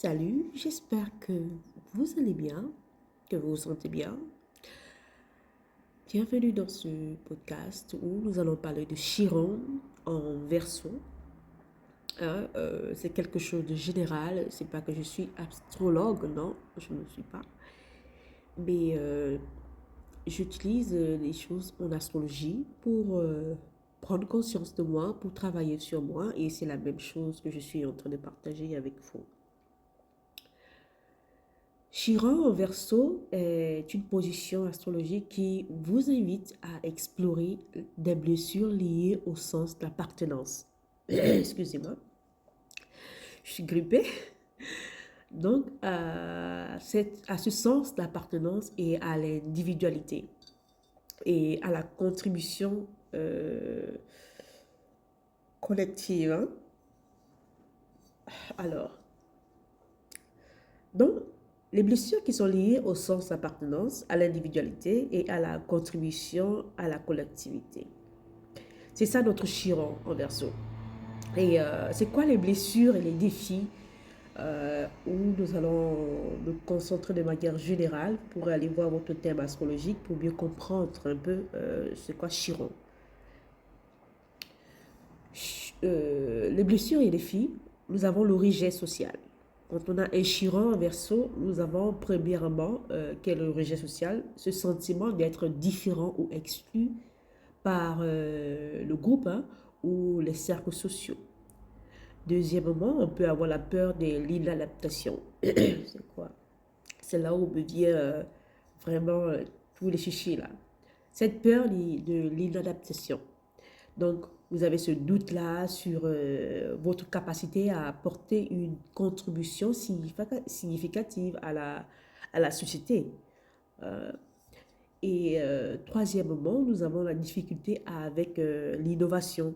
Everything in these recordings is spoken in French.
Salut, j'espère que vous allez bien, que vous vous sentez bien. Bienvenue dans ce podcast où nous allons parler de Chiron en verso. C'est quelque chose de général, c'est pas que je suis astrologue, non, je ne le suis pas. Mais j'utilise les choses en astrologie pour prendre conscience de moi, pour travailler sur moi, et c'est la même chose que je suis en train de partager avec vous. Chiron en verso est une position astrologique qui vous invite à explorer des blessures liées au sens d'appartenance. Excusez-moi, je suis grippée. Donc, à ce sens d'appartenance et à l'individualité et à la contribution collective, hein. Alors, donc, les blessures qui sont liées au sens d'appartenance, à l'individualité et à la contribution à la collectivité. C'est ça notre Chiron en verso. Et c'est quoi les blessures et les défis où nous allons nous concentrer de manière générale pour aller voir votre thème astrologique pour mieux comprendre un peu c'est quoi Chiron. Les blessures et les défis, nous avons le rejet social. Quand on a un Chiron en verso, nous avons premièrement, quel est le rejet social, ce sentiment d'être différent ou exclu par le groupe, hein, ou les cercles sociaux. Deuxièmement, on peut avoir la peur de l'inadaptation. C'est quoi? C'est là où on me vient vraiment tous les chichis là. Cette peur de l'inadaptation. Donc, vous avez ce doute-là sur votre capacité à apporter une contribution significative à la société. Et troisièmement, nous avons la difficulté avec l'innovation.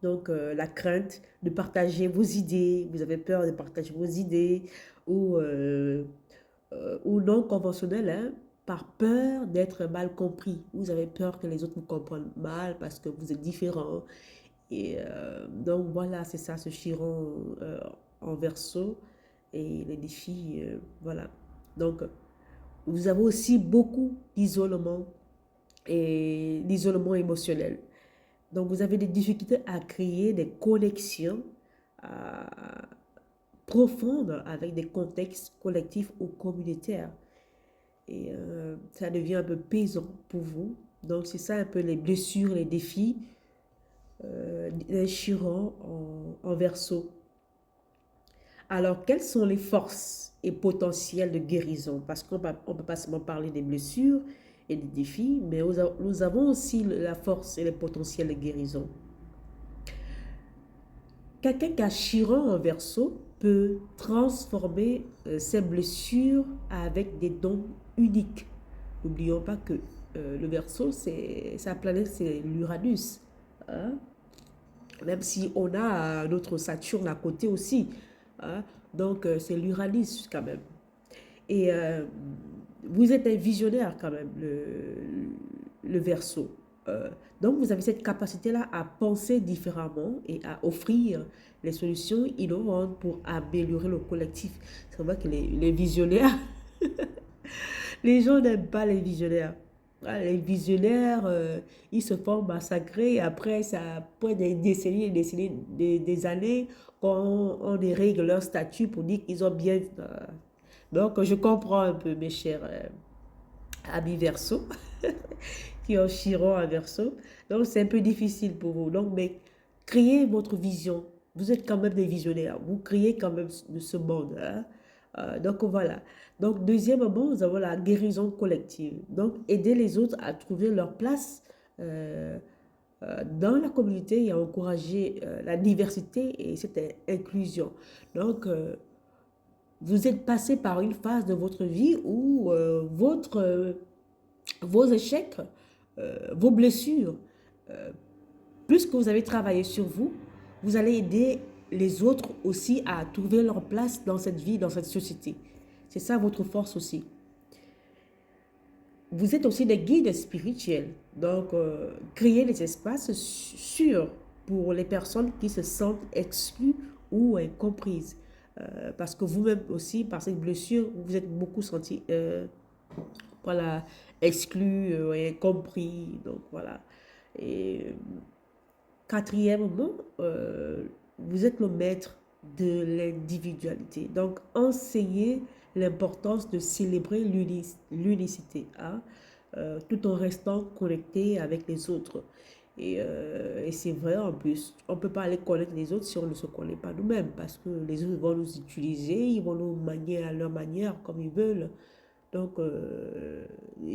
Donc, la crainte de partager vos idées, vous avez peur de partager vos idées ou non conventionnelles, hein, par peur d'être mal compris. Vous avez peur que les autres vous comprennent mal parce que vous êtes différent. Et donc, voilà, c'est ça, ce Chiron en verso et les défis, voilà. Donc, vous avez aussi beaucoup d'isolement et l'isolement émotionnel. Donc, vous avez des difficultés à créer des connexions euh, profondes avec des contextes collectifs ou communautaires. Et ça devient un peu pesant pour vous. Donc, c'est ça un peu les blessures, les défis d'un Chiron en verso. Alors, quelles sont les forces et potentiels de guérison? Parce qu'on ne peut pas seulement parler des blessures et des défis, mais nous avons aussi la force et le potentiel de guérison. Quelqu'un qui a Chiron en verso peut transformer ses blessures avec des dons uniques. N'oublions pas que le verso, sa planète, c'est l'Uranus. Hein? Même si on a notre Saturne à côté aussi. Hein? Donc, c'est l'Uranus quand même. Et vous êtes un visionnaire quand même, le Verseau. Donc, vous avez cette capacité-là à penser différemment et à offrir les solutions innovantes pour améliorer le collectif. C'est vrai que les visionnaires, les gens n'aiment pas les visionnaires. Les visionnaires, ils se font massacrer. Après, ça prend des décennies, des années quand on dérègle leur statut pour dire qu'ils ont bien. Donc, je comprends un peu, mes chers amis Verseau, qui ont Chiron à Verseau. Donc, c'est un peu difficile pour vous. Donc, mais créez votre vision. Vous êtes quand même des visionnaires. Vous créez quand même de ce monde. Hein. Donc, voilà. Donc, deuxièmement, nous avons la guérison collective. Donc, aider les autres à trouver leur place dans la communauté et à encourager la diversité et cette inclusion. Donc, vous êtes passé par une phase de votre vie où vos échecs, vos blessures, plus que vous avez travaillé sur vous, vous allez aider les autres aussi à trouver leur place dans cette vie, dans cette société. C'est ça votre force aussi. Vous êtes aussi des guides spirituels. Donc, créer des espaces sûrs pour les personnes qui se sentent exclues ou incomprises. parce que vous-même aussi, par cette blessure, vous vous êtes beaucoup senti voilà, exclu, compris. Donc voilà. Et quatrièmement, vous êtes le maître de l'individualité. Donc, enseignez l'importance de célébrer l'unicité, hein, tout en restant connecté avec les autres. Et c'est vrai en plus, on ne peut pas aller connaître les autres si on ne se connaît pas nous-mêmes, parce que les autres vont nous utiliser, ils vont nous manier à leur manière, comme ils veulent. Donc,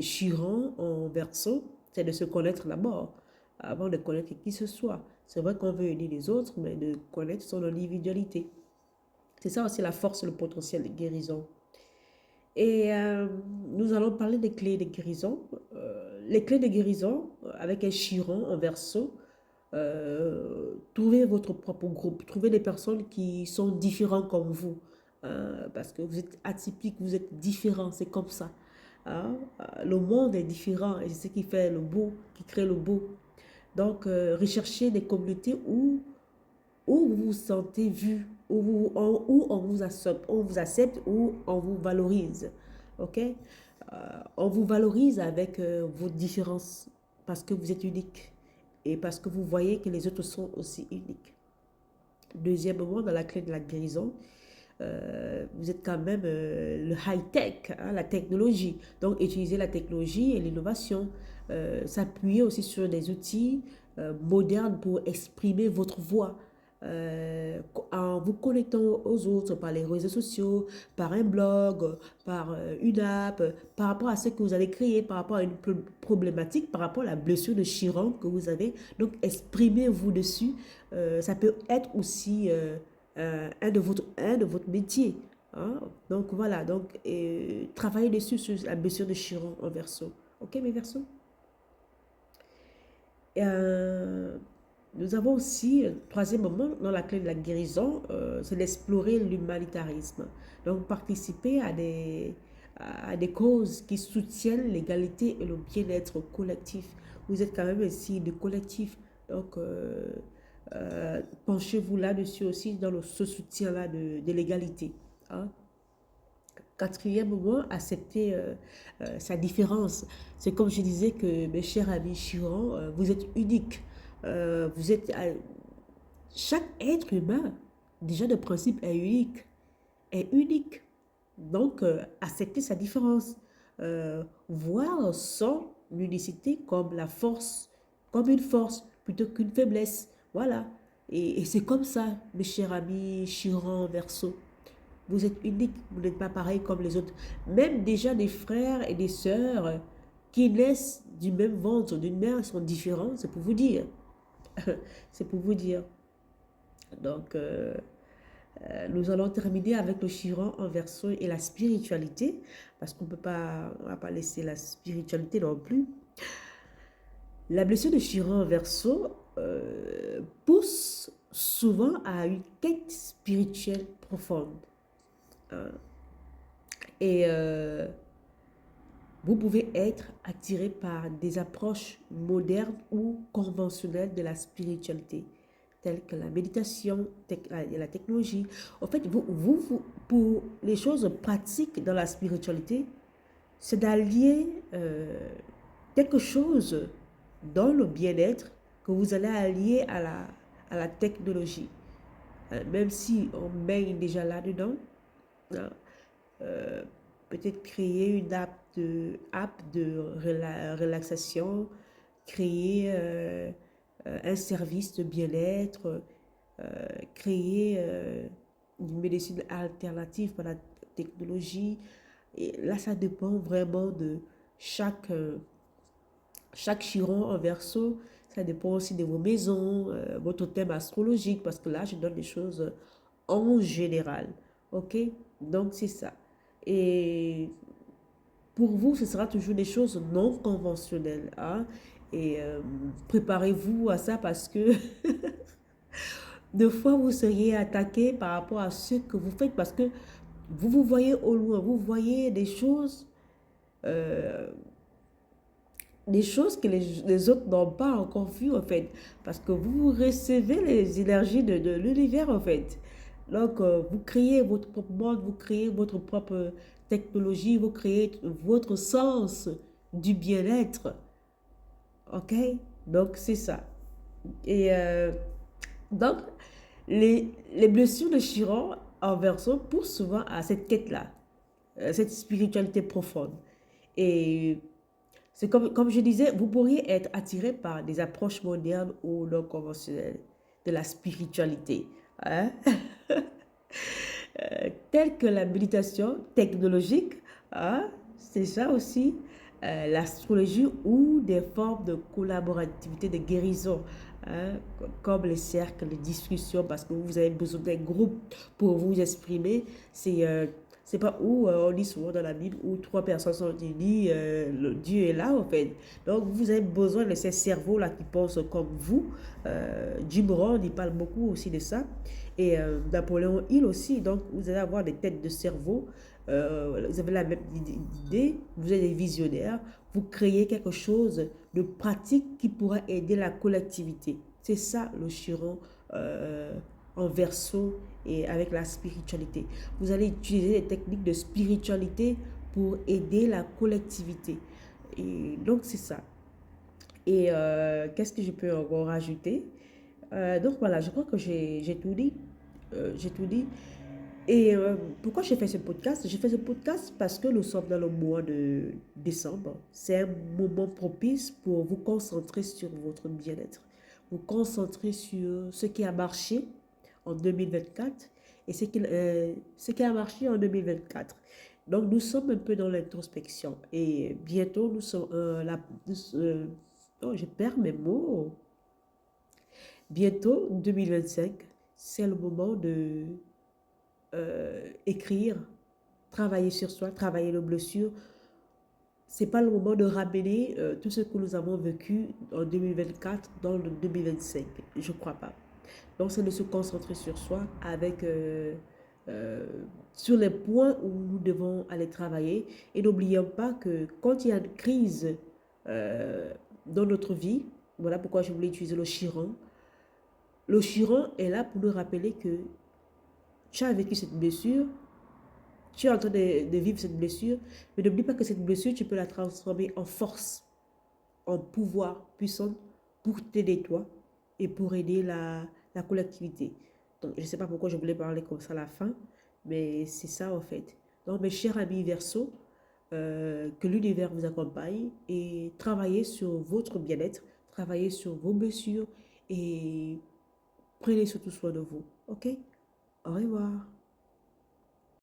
Chiron en verso, c'est de se connaître d'abord, avant de connaître qui que ce soit. C'est vrai qu'on veut aider les autres, mais de connaître son individualité. C'est ça aussi la force, le potentiel de guérison. Et nous allons parler des clés de guérison. Les clés de guérison, avec un Chiron en verso, trouvez votre propre groupe, trouvez des personnes qui sont différentes comme vous. Parce que vous êtes atypique, vous êtes différent, c'est comme ça. Hein. Le monde est différent et c'est ce qui fait le beau, qui crée le beau. Donc, recherchez des communautés où vous vous sentez vu, où on vous accepte, où on vous valorise. OK? On vous valorise avec vos différences parce que vous êtes unique et parce que vous voyez que les autres sont aussi uniques. Deuxièmement, dans la clé de la guérison, vous êtes quand même le high-tech, hein, la technologie. Donc, utilisez la technologie et l'innovation. S'appuyer aussi sur des outils modernes pour exprimer votre voix. En vous connectant aux autres par les réseaux sociaux, par un blog, par une app, par rapport à ce que vous allez créer, par rapport à une problématique, par rapport à la blessure de Chiron que vous avez. Donc, exprimez-vous dessus. Ça peut être aussi un de votre métier. Hein? Donc, voilà. Donc, travaillez dessus sur la blessure de Chiron en verso. OK, mes versos? Euh, Nous avons aussi, troisième moment, dans la clé de la guérison, c'est d'explorer l'humanitarisme. Donc, participer à des causes qui soutiennent l'égalité et le bien-être collectif. Vous êtes quand même ici de collectif. Donc, penchez-vous là-dessus aussi, dans ce soutien-là de l'égalité. Hein. Quatrièmement, accepter sa différence. C'est comme je disais que mes chers amis Chiron, vous êtes unique. Vous êtes chaque être humain, déjà de principe, est unique. Est unique. Donc, accepter sa différence. Voir son unicité comme la force, comme une force plutôt qu'une faiblesse. Voilà. Et c'est comme ça, mes chers amis Chiron, Verseau. Vous êtes unique, vous n'êtes pas pareil comme les autres. Même déjà des frères et des sœurs qui naissent du même ventre, d'une mère, sont différents, c'est pour vous dire. C'est pour vous dire. Donc, nous allons terminer avec le Chiron en verso et la spiritualité, parce qu'on on va pas laisser la spiritualité non plus. La blessure de Chiron en verso pousse souvent à une quête spirituelle profonde. Hein. Et vous pouvez être attiré par des approches modernes ou conventionnelles de la spiritualité, telles que la méditation, la technologie. En fait, pour les choses pratiques dans la spiritualité, c'est d'allier quelque chose dans le bien-être que vous allez allier à la technologie. Même si on baigne déjà là-dedans, hein, euh, peut-être créer une app de relaxation, créer un service de bien-être, créer une médecine alternative par la technologie. Et là, ça dépend vraiment de chaque, chaque chiron en verso. Ça dépend aussi de vos maisons, votre thème astrologique, parce que là, je donne des choses en général. OK? Donc, c'est ça. Et pour vous, ce sera toujours des choses non conventionnelles. Hein? Et préparez-vous à ça parce que deux fois, vous seriez attaqué par rapport à ce que vous faites parce que vous vous voyez au loin, vous voyez euh, des choses que les autres n'ont pas encore vues en fait. Parce que vous recevez les énergies de l'univers en fait. Donc, vous créez votre propre monde, vous créez votre propre technologie, vous créez votre sens du bien-être. OK? Donc, c'est ça. Et donc, les blessures de Chiron en verso poussent souvent à cette quête-là, cette spiritualité profonde. Et c'est comme je disais, vous pourriez être attiré par des approches modernes ou non conventionnelles de la spiritualité, hein, telles que la méditation technologique, hein, c'est ça aussi, l'astrologie ou des formes de collaborativité, de guérison, hein, comme les cercles de discussion, parce que vous avez besoin d'un groupe pour vous exprimer. C'est pas où on dit souvent dans la Bible où trois personnes sont unies, Dieu est là en fait. Donc vous avez besoin de ces cerveaux-là qui pensent comme vous. Jim Rohn, il parle beaucoup aussi de ça. Et Napoléon Hill aussi. Donc vous allez avoir des têtes de cerveau. Vous avez la même idée, vous êtes des visionnaires, vous créez quelque chose de pratique qui pourra aider la collectivité. C'est ça le Chiron euh, en verso et avec la spiritualité. Vous allez utiliser des techniques de spiritualité pour aider la collectivité. Et donc, c'est ça. Et qu'est-ce que je peux encore rajouter? Donc, voilà, je crois que j'ai tout dit. J'ai tout dit. Et pourquoi j'ai fait ce podcast? J'ai fait ce podcast parce que nous sommes dans le mois de décembre. C'est un moment propice pour vous concentrer sur votre bien-être. Vous concentrer sur ce qui a marché en 2024 et ce qui a marché en 2024. Donc, nous sommes un peu dans l'introspection. Et bientôt, nous sommes oh, je perds mes mots. Bientôt, 2025, c'est le moment de écrire, travailler sur soi, travailler nos blessures. C'est pas le moment de ramener tout ce que nous avons vécu en 2024 dans le 2025. Je crois pas. Donc, c'est de se concentrer sur soi avec euh, sur les points où nous devons aller travailler. Et n'oublions pas que quand il y a une crise euh, dans notre vie, voilà pourquoi je voulais utiliser le Chiron. Le Chiron est là pour nous rappeler que tu as vécu cette blessure, tu es en train de vivre cette blessure, mais n'oublie pas que cette blessure, tu peux la transformer en force, en pouvoir puissant pour t'aider toi et pour aider la collectivité. Donc, je ne sais pas pourquoi je voulais parler comme ça à la fin, mais c'est ça en fait. Donc, mes chers amis Verseau, que l'univers vous accompagne et travaillez sur votre bien-être, travaillez sur vos blessures et prenez surtout soin de vous. OK? Au revoir.